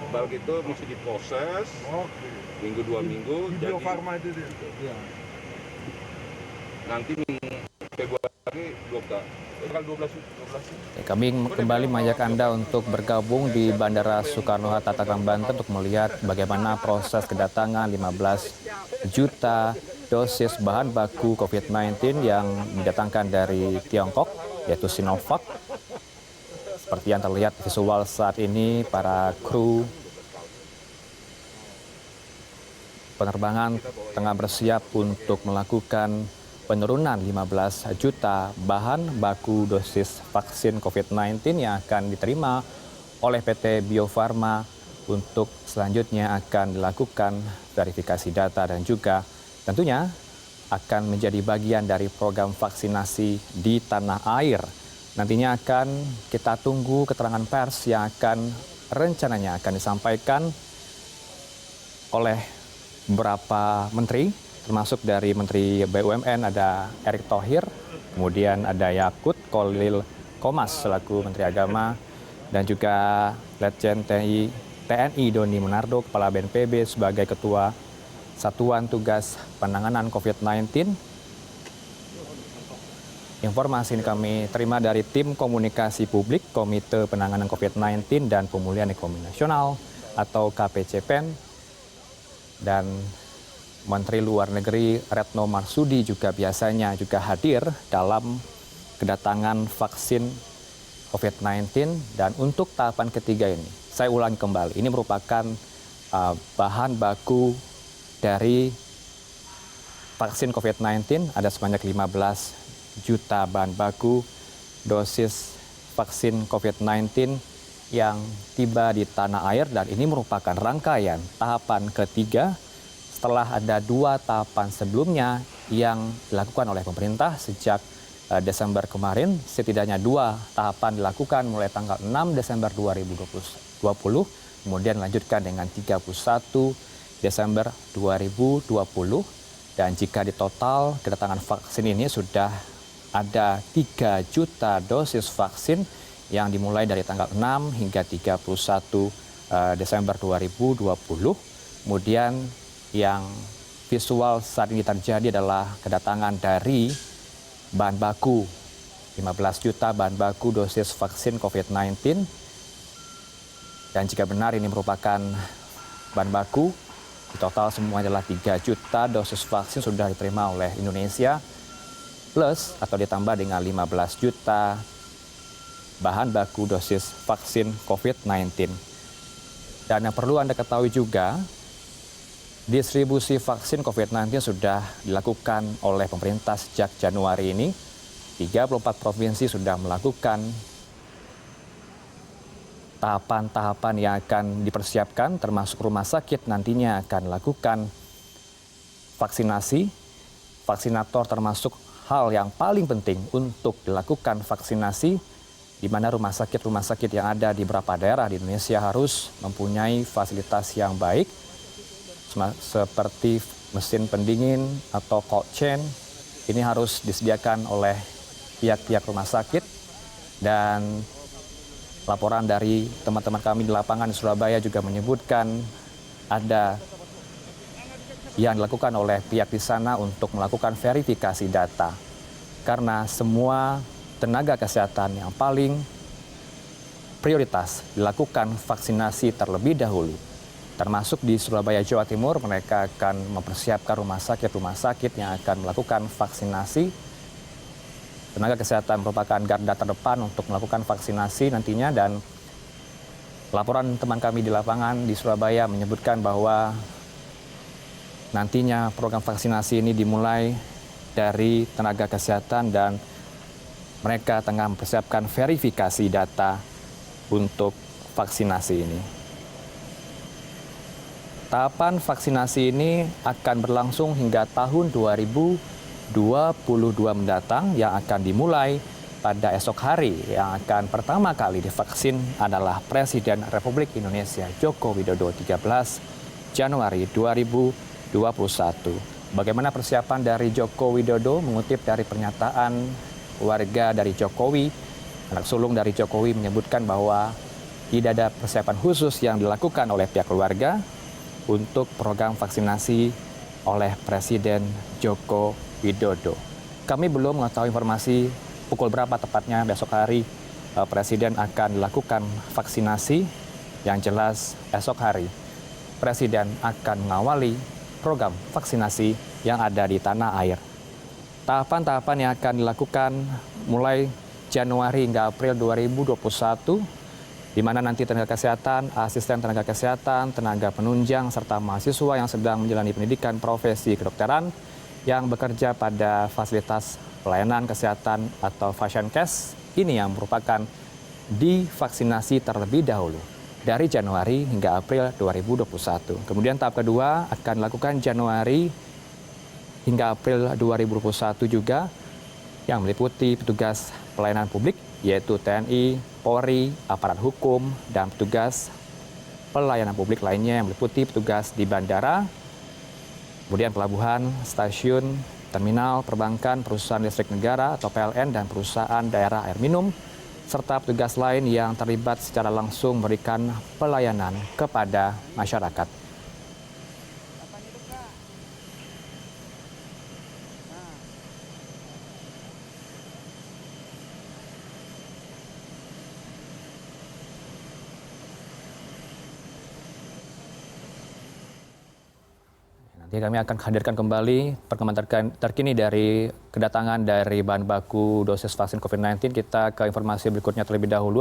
tebal gitu mesti diproses. Oke. Minggu 2 minggu. Di Jadi Bio Farma itu dia. Iya. nanti Februari 12 tanggal 12. Kami kembali mengajak Anda untuk bergabung di Bandara Soekarno-Hatta Tangerang, Banten untuk melihat bagaimana proses kedatangan 15 juta dosis bahan baku COVID-19 yang didatangkan dari Tiongkok, yaitu Sinovac. Seperti yang terlihat visual saat ini, para kru penerbangan tengah bersiap untuk melakukan penurunan 15 juta bahan baku dosis vaksin COVID-19 yang akan diterima oleh PT Bio Farma untuk selanjutnya akan dilakukan verifikasi data dan juga tentunya akan menjadi bagian dari program vaksinasi di tanah air. Nantinya akan kita tunggu keterangan pers yang akan rencananya akan disampaikan oleh beberapa menteri, termasuk dari Menteri BUMN ada Erick Thohir, kemudian ada Yakut Kolil Komas selaku Menteri Agama, dan juga Letjen TNI Doni Monardo, Kepala BNPB sebagai Ketua Satuan Tugas Penanganan COVID-19. Informasi ini kami terima dari Tim Komunikasi Publik Komite Penanganan COVID-19 dan Pemulihan Ekonomi Nasional atau KPCPEN, dan Menteri Luar Negeri Retno Marsudi juga biasanya juga hadir dalam kedatangan vaksin COVID-19. Dan untuk tahapan ketiga ini, saya ulangi kembali, ini merupakan bahan baku dari vaksin COVID-19. Ada sebanyak 15 juta bahan baku dosis vaksin COVID-19 yang tiba di tanah air, dan ini merupakan rangkaian tahapan ketiga setelah ada 2 tahapan sebelumnya yang dilakukan oleh pemerintah sejak Desember kemarin. Setidaknya 2 tahapan dilakukan mulai tanggal 6 Desember 2020, kemudian dilanjutkan dengan 31 Desember 2020. Dan jika di total kedatangan vaksin ini sudah ada 3 juta dosis vaksin yang dimulai dari tanggal 6 hingga 31 Desember 2020. Kemudian yang visual saat ini terjadi adalah kedatangan dari bahan baku 15 juta bahan baku dosis vaksin COVID-19. Dan jika benar ini merupakan bahan baku, di total semua adalah 3 juta dosis vaksin sudah diterima oleh Indonesia, plus atau ditambah dengan 15 juta bahan baku dosis vaksin COVID-19. Dan yang perlu Anda ketahui juga, distribusi vaksin COVID-19 sudah dilakukan oleh pemerintah sejak Januari ini. 34 provinsi sudah melakukan tahapan-tahapan yang akan dipersiapkan, termasuk rumah sakit nantinya akan melakukan vaksinasi. Vaksinator termasuk hal yang paling penting untuk dilakukan vaksinasi, di mana rumah sakit yang ada di beberapa daerah di Indonesia harus mempunyai fasilitas yang baik, seperti mesin pendingin atau cold chain. Ini harus disediakan oleh pihak-pihak rumah sakit. Dan laporan dari teman-teman kami di lapangan di Surabaya juga menyebutkan ada yang dilakukan oleh pihak di sana untuk melakukan verifikasi data, karena semua tenaga kesehatan yang paling prioritas dilakukan vaksinasi terlebih dahulu. Termasuk di Surabaya, Jawa Timur, mereka akan mempersiapkan rumah sakit yang akan melakukan vaksinasi. Tenaga kesehatan merupakan garda terdepan untuk melakukan vaksinasi nantinya. Dan laporan teman kami di lapangan di Surabaya menyebutkan bahwa nantinya program vaksinasi ini dimulai dari tenaga kesehatan dan mereka tengah mempersiapkan verifikasi data untuk vaksinasi ini. Tahapan vaksinasi ini akan berlangsung hingga tahun 2022 mendatang, yang akan dimulai pada esok hari. Yang akan pertama kali divaksin adalah Presiden Republik Indonesia Joko Widodo 13 Januari 2021. Bagaimana persiapan dari Joko Widodo? Mengutip dari pernyataan warga dari Jokowi, anak sulung dari Jokowi menyebutkan bahwa tidak ada persiapan khusus yang dilakukan oleh pihak keluarga untuk program vaksinasi oleh Presiden Joko Widodo. Kami belum mengetahui informasi pukul berapa tepatnya besok hari Presiden akan dilakukan vaksinasi. Yang jelas esok hari Presiden akan mengawali program vaksinasi yang ada di tanah air. Tahapan-tahapan yang akan dilakukan mulai Januari hingga April 2021, di mana nanti tenaga kesehatan, asisten tenaga kesehatan, tenaga penunjang, serta mahasiswa yang sedang menjalani pendidikan profesi kedokteran yang bekerja pada fasilitas pelayanan kesehatan atau Fasiankes, ini yang merupakan divaksinasi terlebih dahulu dari Januari hingga April 2021. Kemudian tahap kedua akan dilakukan Januari hingga April 2021 juga, yang meliputi petugas pelayanan publik yaitu TNI, Polri, aparat hukum, dan petugas pelayanan publik lainnya yang meliputi petugas di bandara, kemudian pelabuhan, stasiun, terminal, perbankan, perusahaan listrik negara atau PLN, dan perusahaan daerah air minum, serta petugas lain yang terlibat secara langsung memberikan pelayanan kepada masyarakat. Nanti kami akan hadirkan kembali perkembangan terkini dari kedatangan dari bahan baku dosis vaksin COVID-19. Kita ke informasi berikutnya terlebih dahulu.